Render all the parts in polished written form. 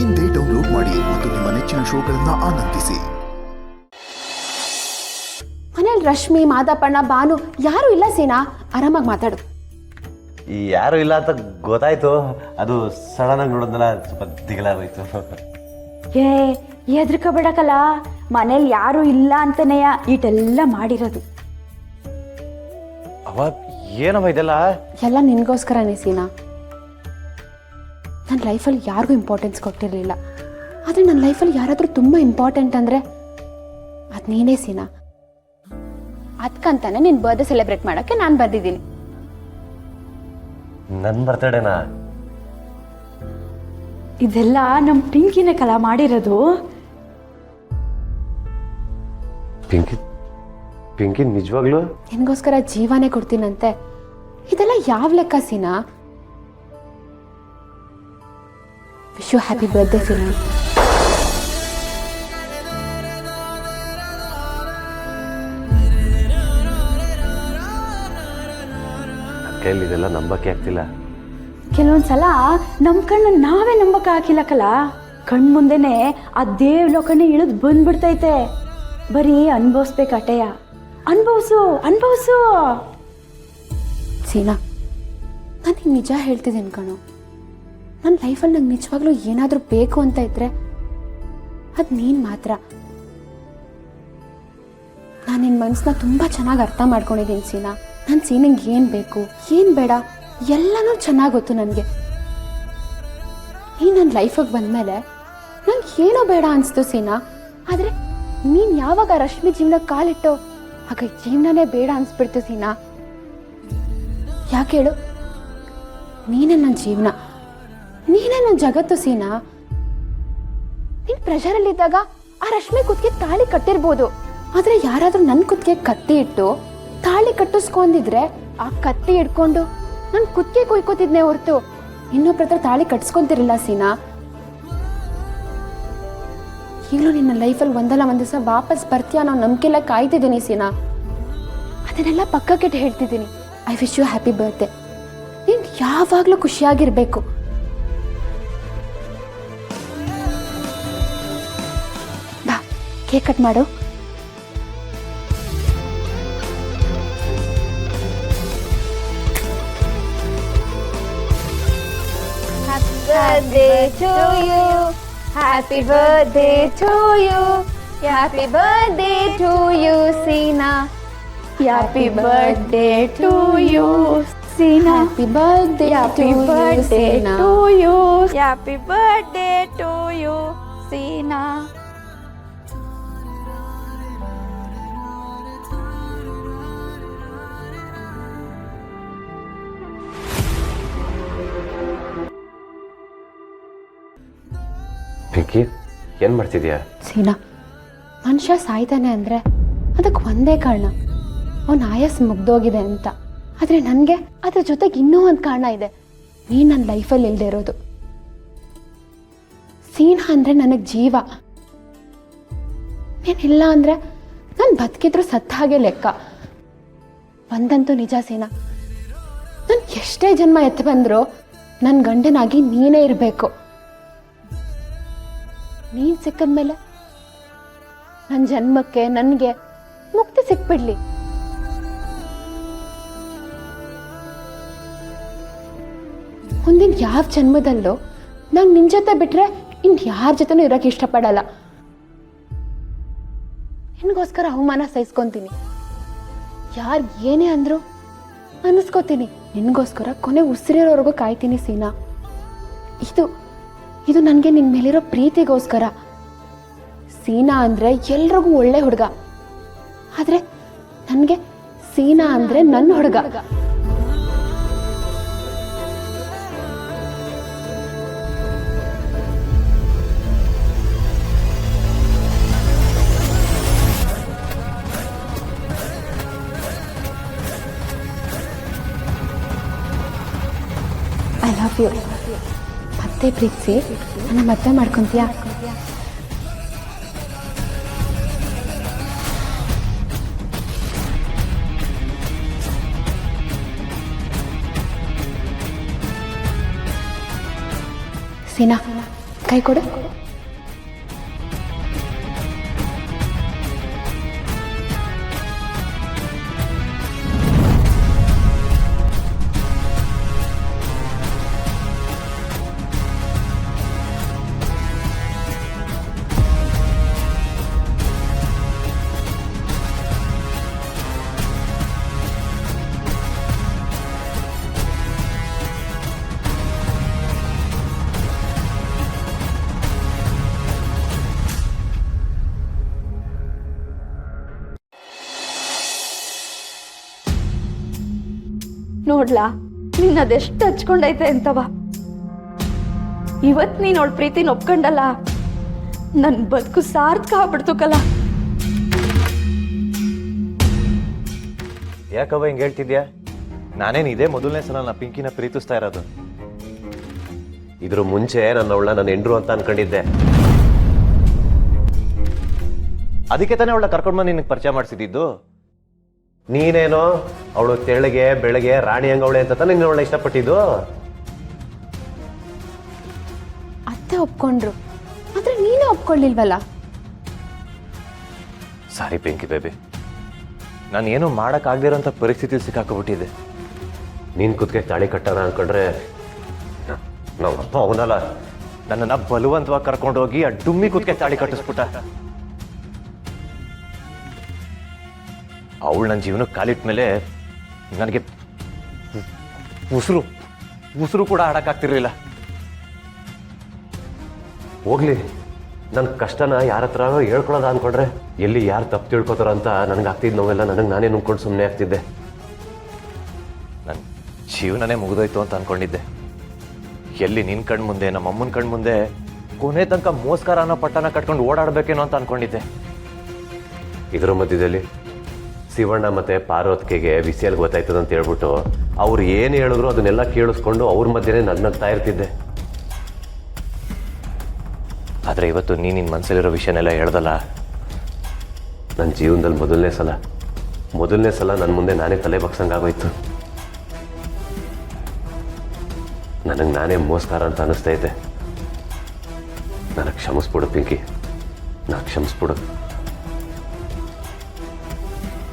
ಇಂದೇ ಡೌನ್ಲೋಡ್ ಮಾಡಿ ಮತ್ತು ನಿಮ್ಮ ನೆಚ್ಚಿನ ಶೋಗಳನ್ನ ಆನಂದಿಸಿ. ಮನೇಲಿ ರಶ್ಮಿ, ಮಾದಪ್ಪಣ್ಣ, ಭಾನು ಯಾರು ಇಲ್ಲ ಸೀನಾ. ಆರಾಮಾಗಿ ಮಾತಾಡು. ಯಾರು ಇಲ್ಲ ಅಂತ ಗೊತ್ತಾಯ್ತು. ಅದು ಸಡನ್ ಆಗಿ ನೋಡಿದ್ನಲ್ಲ, ಸ್ವಲ್ಪ ದಿಗಲಾಗೋಯ್ತು. ಹೆದರ್ಕೋಬೇಡಕಲ್ಲ, ಮನೇಲಿ ಯಾರು ಇಲ್ಲ ಅಂತನೇಯ ಇಟೆಲ್ಲ ಮಾಡಿರೋದು. ಅವ ಏನವ ಇದೆಲ್ಲ? ಎಲ್ಲ ನಿನ್ಗೋಸ್ಕರನೇ ಸೀನಾ. ನನ್ನ ಲೈಫಲ್ಲಿ ಯಾರಿಗೂ ಇಂಪಾರ್ಟೆನ್ಸ್ ಕೊಟ್ಟಿರಲಿಲ್ಲ, ಆದರೆ ನನ್ನ ಲೈಫಲ್ಲಿ ಯಾರಾದರೂ ತುಂಬ ಇಂಪಾರ್ಟೆಂಟ್ ಅಂದರೆ ಅದು ನೀನೇ ಸೀನಾ. ಅದಕ್ಕಂತಾನೆ ನಿನ್ನ ಬರ್ತ್ಡೇ ಸೆಲೆಬ್ರೇಟ್ ಮಾಡೋಕ್ಕೆ ನಾನು ಬಂದಿದ್ದೀನಿ. ನನ್ನ ಬರ್ತಡೇನಾ? ಇದೆಲ್ಲ ನಮ್ಮ ಪಿಂಕಿನೇ ಕಲಾ ಮಾಡಿರೋದು. ಪಿಂಕಿ ನಿಜವಾಗ್ಲು ನಿನಗೋಸ್ಕರ ಜೀವನೇ ಕೊಡ್ತೀನಂತೆ. ಇದೆಲ್ಲ ಯಾವ ಲೆಕ್ಕ ಸೀನಾ? ವಿಶ್ ಯು ಹ್ಯಾಪಿ ಬರ್ತ್ಡೇ ಸೀನಾ. ಕೈಲಿ ಇದೆಲ್ಲ ನಂಬಕ್ಕೆ ಆಗ್ತಿಲ್ಲ. ಕೆಲವೊಂದ್ಸಲ ನಮ್ಮ ಕಣ್ಣು ನಾವೇ ನಂಬಕ್ಕೆ ಹಾಕಿಲ್ಲಕಲ್ಲ. ಕಣ್ ಮುಂದೆನೆ ಆ ದೇವ್ಲೋಕನೇ ಇಳಿದು ಬಂದ್ಬಿಡ್ತೈತೆ. ಬರೀ ಅನುಭವಿಸ್ಬೇಕಟೆಯ. ಅನುಭವಿಸು ಸೀನಾ, ನಾನು ನಿಜ ಹೇಳ್ತಿದ್ದೀನಿ ಕಣೋ. ನನ್ನ ಲೈಫಲ್ಲಿ ನಂಗೆ ನಿಜವಾಗ್ಲೂ ಏನಾದರೂ ಬೇಕು ಅಂತ ಇದ್ರೆ ಅದು ನೀನು ಮಾತ್ರ. ನಾನು ನಿನ್ನ ಮನಸ್ಸನ್ನ ತುಂಬ ಚೆನ್ನಾಗಿ ಅರ್ಥ ಮಾಡ್ಕೊಂಡಿದ್ದೀನಿ ಸೀನಾ. ನನ್ನ ಸೀನಂಗೆ ಏನು ಬೇಕು ಏನು ಬೇಡ ಎಲ್ಲನೂ ಚೆನ್ನಾಗಿ ಗೊತ್ತು ನನಗೆ. ನೀನು ನನ್ನ ಲೈಫಿಗೆ ಬಂದಮೇಲೆ ನಂಗೆ ಏನೋ ಬೇಡ ಅನಿಸ್ತು ಸೀನಾ. ಆದರೆ ನೀನು ಯಾವಾಗ ರಶ್ಮಿ ಜೀವನಕ್ಕೆ ಕಾಲಿಟ್ಟೋ ಆಗ ಜೀವನನೇ ಬೇಡ ಅನಿಸ್ಬಿಡ್ತು ಸೀನಾ. ಯಾಕೆ ಹೇಳು? ನೀನೇ ನನ್ನ ಜೀವನ, ನೀನೇ ನನ್ನ ಜಗತ್ತು ಸೀನಾ. ನೀನು ಪ್ರೆಷರಲ್ಲಿದ್ದಾಗ ಆ ರಶ್ಮಿ ಕುತ್ತಿಗೆ ತಾಳಿ ಕಟ್ಟಿರ್ಬೋದು, ಆದರೆ ಯಾರಾದರೂ ನನ್ನ ಕುತ್ತಿಗೆ ಕತ್ತಿ ಇಟ್ಟು ತಾಳಿ ಕಟ್ಟಿಸ್ಕೊಂಡಿದ್ರೆ ಆ ಕತ್ತಿ ಹಿಡ್ಕೊಂಡು ನನ್ನ ಕುತ್ತಿಗೆ ಕುಯ್ಕೋತಿದ್ನೇ ಹೊರತು ಇನ್ನೊಬ್ಬರ ಹತ್ರ ತಾಳಿ ಕಟ್ಸ್ಕೊಂತಿರಲಿಲ್ಲ ಸೀನಾ. ಈಗಲೂ ನಿನ್ನ ಲೈಫಲ್ಲಿ ಒಂದಲ್ಲ ಒಂದು ದಿವಸ ವಾಪಸ್ ಬರ್ತೀಯ ಅನ್ನೋ ನಂಬಿಕೆಲ್ಲ ಕಾಯ್ತಿದ್ದೀನಿ ಸೀನಾ. ಅದನ್ನೆಲ್ಲ ಪಕ್ಕಕ್ಕಿಟ್ಟು ಹೇಳ್ತಿದ್ದೀನಿ. I wish you happy birthday. ನೀನು ಯಾವಾಗಲೂ ಖುಷಿಯಾಗಿರಬೇಕು. ಬಾ, ಕೇಕ್ ಕಟ್ ಮಾಡು. Birthday to you, happy birthday to you, happy birthday to you, Seena. Happy birthday to you, Seena. Happy birthday Happy to birthday you, Seena. to you. Happy birthday to you, Seena. Pinki, ಏನು ಮಾಡ್ತಿದ್ಯಾ? ಸೀನಾ, ಮನುಷ್ಯ ಸಾಯ್ತಾನೆ ಅಂದರೆ ಅದಕ್ಕೆ ಒಂದೇ ಕಾರಣ, ಅವನ ಆಯಸ್ಸು ಮುಗ್ದೋಗಿದೆ ಅಂತ. ಆದರೆ ನನಗೆ ಅದ್ರ ಜೊತೆಗೆ ಇನ್ನೂ ಒಂದು ಕಾರಣ ಇದೆ. ನೀನು ನನ್ನ ಲೈಫಲ್ಲಿ ಇಲ್ಲದೆ ಇರೋದು. ಸೀನಾ ಅಂದರೆ ನನಗೆ ಜೀವ. ನೀನಿಲ್ಲ ಅಂದರೆ ನಾನು ಬದುಕಿದ್ರು ಸತ್ತ ಹಾಗೆ ಲೆಕ್ಕ. ಒಂದಂತೂ ನಿಜ ಸೀನಾ, ನಾನು ಎಷ್ಟೇ ಜನ್ಮ ಎತ್ತು ಬಂದರೂ ನನ್ನ ಗಂಡನಾಗಿ ನೀನೇ ಇರಬೇಕು. ನೀನು ಸಿಕ್ಕಿದ್ಮೇಲೆ ನನ್ನ ಜನ್ಮಕ್ಕೆ ನನಗೆ ಮುಕ್ತಿ ಸಿಕ್ಬಿಡ್ಲಿ. ಮುಂದಿನ ಯಾವ ಜನ್ಮದಲ್ಲೂ ನಂಗೆ ನಿನ್ನ ಜೊತೆ ಬಿಟ್ಟರೆ ಇನ್ನು ಯಾರ ಜೊತೆನೂ ಇರೋಕ್ಕೆ ಇಷ್ಟಪಡಲ್ಲ. ನಿನಗೋಸ್ಕರ ಅವಮಾನ ಸಹಿಸ್ಕೊತೀನಿ, ಯಾರು ಏನೇ ಅಂದರೂ ಅನ್ನಿಸ್ಕೋತೀನಿ. ನಿನಗೋಸ್ಕರ ಕೊನೆ ಉಸಿರಿರೋವರೆಗೂ ಕಾಯ್ತೀನಿ ಸೀನಾ. ಇದು ನನಗೆ ನಿನ್ನ ಮೇಲಿರೋ ಪ್ರೀತಿಗೋಸ್ಕರ. ಸೀನಾ ಅಂದರೆ ಎಲ್ರಿಗೂ ಒಳ್ಳೆ ಹುಡುಗ, ಆದರೆ ನನಗೆ ಸೀನಾ ಅಂದರೆ ನನ್ನ ಹುಡುಗ. I love you. ಮತ್ತೆ ಪ್ರೀತಿಸಿ ನನ್ನ ಮದುವೆ ಮಾಡ್ಕೊತೀಯಾ? ಸೀನಾ, ಕೈ ಕೊಡು. ನೋಡ್ಲಾ ನೀನ್ ಅದೆಷ್ಟು ಹಚ್ಕೊಂಡೈತೆ ಅಂತವ. ಇವತ್ ನೀನ್ ಅವಳ ಪ್ರೀತಿನ ಒಪ್ಕೊಂಡಲ್ಲ, ನನ್ ಬದುಕು ಸಾರ್ಥಕ ಆಗ್ಬಿಡ್ತು ಕಲ. ಯಾಕವ್ವ ಹಿಂಗೆ ಹೇಳ್ತಿದ್ಯಾ? ನಾನೇನು ಇದೇ ಮೊದಲನೇ ಸಲ ನಾ ಪಿಂಕಿನ ಪ್ರೀತಿಸ್ತಾ ಇರೋದು. ಇದ್ರ ಮುಂಚೆ ನನ್ನ ಅವಳ ನನ್ನ ಹೆಂಡ್ರು ಅಂತ ಅನ್ಕೊಂಡಿದ್ದೆ. ಅದಕ್ಕೆ ತಾನೇ ಅವಳ ಕರ್ಕೊಂಡು ಬಂದು ನಿನಗೆ ಪರಿಚಯ ಮಾಡಿಸಿದ್ದು. ನೀನೇನೋ ಅವಳು ತೆಳ್ಳಗೆ ಬೆಳಗ್ಗೆ ರಾಣಿ ಹಂಗವಳೆ ಅಂತ ತಾನೇ ನೀನು ಅವಳ ಇಷ್ಟಪಟ್ಟಿದ್ದು. ಅತ್ತೆ ಒಪ್ಕೊಂಡ್ರು, ಆದ್ರೆ ನೀನೇ ಒಪ್ಕೊಳ್ಳಿಲ್ವಲ್ಲ. ಸಾರಿ ಪಿಂಕಿ ಬೇಬಿ, ನಾನು ಏನೂ ಮಾಡೋಕ್ಕಾಗದಿರೋಂಥ ಪರಿಸ್ಥಿತಿ ಸಿಕ್ಕಾಕೊಬಿಟ್ಟಿದ್ದೆ. ನೀನು ಕುತ್ತಿಗೆ ತಾಳಿ ಕಟ್ಟೋಣ ಅನ್ಕೊಂಡ್ರೆ ನಾವು ಅಪ್ಪ ಅವನಲ್ಲ, ನನ್ನನ್ನು ಬಲವಂತವಾಗಿ ಕರ್ಕೊಂಡೋಗಿ ಆ ಡುಮ್ಮಿ ಕುತ್ತಿಗೆ ತಾಳಿ ಕಟ್ಟಿಸ್ಬಿಟ್ಟ. ಅವಳು ನನ್ನ ಜೀವನಕ್ಕೆ ಕಾಲಿಟ್ಟ ಮೇಲೆ ನನಗೆ ಉಸಿರು ಕೂಡ ಆಡೋಕ್ಕಾಗ್ತಿರ್ಲಿಲ್ಲ. ಹೋಗ್ಲಿ, ನನ್ನ ಕಷ್ಟನ ಯಾರ ಹತ್ರ ಹೇಳ್ಕೊಳ್ಳೋದ ಅಂದ್ಕೊಂಡ್ರೆ ಎಲ್ಲಿ ಯಾರು ತಪ್ಪು ತಿಳ್ಕೊತಾರ ಅಂತ ನನಗಾಗ್ತಿದ್ದು ನೋವೆಲ್ಲ ನನಗೆ ನಾನೇ ನುಂಗ್ಕೊಂಡು ಸುಮ್ಮನೆ ಆಗ್ತಿದ್ದೆ. ನನ್ನ ಜೀವನನೇ ಮುಗಿದೋಯ್ತು ಅಂತ ಅಂದ್ಕೊಂಡಿದ್ದೆ. ಎಲ್ಲಿ ನಿನ್ನ ಕಣ್ಣು ಮುಂದೆ ನಮ್ಮ ಅಮ್ಮನ ಕಣ್ಣು ಮುಂದೆ ಕೊನೆ ತನಕ ಮೋಸ್ಕಾರ ಅನ್ನೋ ಪಟ್ಟನ ಕಟ್ಕೊಂಡು ಓಡಾಡಬೇಕೇನೋ ಅಂತ ಅಂದ್ಕೊಂಡಿದ್ದೆ. ಇದರ ಮಧ್ಯದಲ್ಲಿ ಶಿವಣ್ಣ ಮತ್ತು ಪಾರ್ವತಿಗೆ ವಿಸಿಯಲ್ಲಿ ಗೊತ್ತಾಯ್ತದ ಅಂತ ಹೇಳ್ಬಿಟ್ಟು ಅವ್ರು ಏನು ಹೇಳಿದ್ರು ಅದನ್ನೆಲ್ಲ ಕೇಳಿಸ್ಕೊಂಡು ಅವ್ರ ಮಧ್ಯೆನೇ ನಗ್ನಗ್ತಾ ಇರ್ತಿದ್ದೆ. ಆದರೆ ಇವತ್ತು ನಿನ್ನ ಮನಸ್ಸಲ್ಲಿರೋ ವಿಷಯನೆಲ್ಲ ಹೇಳ್ದಲ್ಲ, ನನ್ನ ಜೀವನದಲ್ಲಿ ಮೊದಲನೇ ಸಲ ನನ್ನ ಮುಂದೆ ನಾನೇ ತಲೆ ಬಗ್ಸಂಗಾಗೋಯ್ತು. ನನಗೆ ನಾನೇ ಮೋಸ್ಕಾರ ಅಂತ ಅನ್ನಿಸ್ತೈತೆ. ನನಗೆ ಕ್ಷಮಿಸ್ಬಿಡು ಪಿಂಕಿ, ನನಗೆ ಕ್ಷಮಿಸ್ಬಿಡು.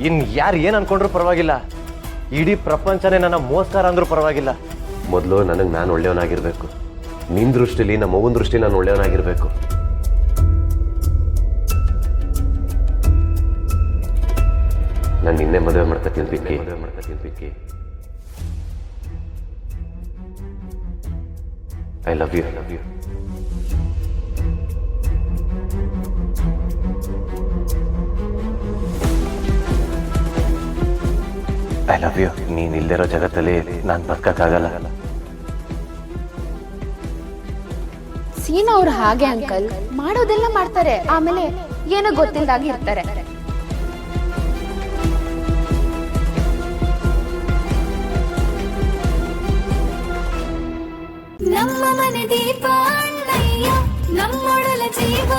ಇನ್ನು ಯಾರು ಏನು ಅನ್ಕೊಂಡ್ರೂ ಪರವಾಗಿಲ್ಲ, ಇಡೀ ಪ್ರಪಂಚನೇ ನನ್ನ ಮೋಸ್ಕಾರ ಅಂದ್ರೂ ಪರವಾಗಿಲ್ಲ. ಮೊದಲು ನನಗೆ ನಾನು ಒಳ್ಳೆಯವನಾಗಿರ್ಬೇಕು. ನಿನ್ನ ದೃಷ್ಟಿಲಿ ನಮ್ಮ ಮಗುನ ದೃಷ್ಟಿ ನಾನು ಒಳ್ಳೆಯವನಾಗಿರ್ಬೇಕು. ನಾನು ನಿನ್ನೆ ಮದುವೆ ಮಾಡ್ಕೊತೀನಿ Pinki. I love you. I love you. ನೀನು ಇಲ್ದಿರೋ ಜಗತ್ತಲ್ಲಿ ನಾನು ಬದುಕಕ್ಕಾಗಲ್ಲ. ಸೀನಾ ಅವ್ರು ಹಾಗೆ ಅಂಕಲ್, ಮಾಡೋದೆಲ್ಲ ಮಾಡ್ತಾರೆ, ಆಮೇಲೆ ಏನೋ ಗೊತ್ತಿಲ್ಲದಾಗಿ ಇರ್ತಾರೆ. ನಮ್ಮ ಮನೆ ದೀಪ ಅಣ್ಣಯ್ಯ, ನಮ್ಮೊಡಲ ಜೀವ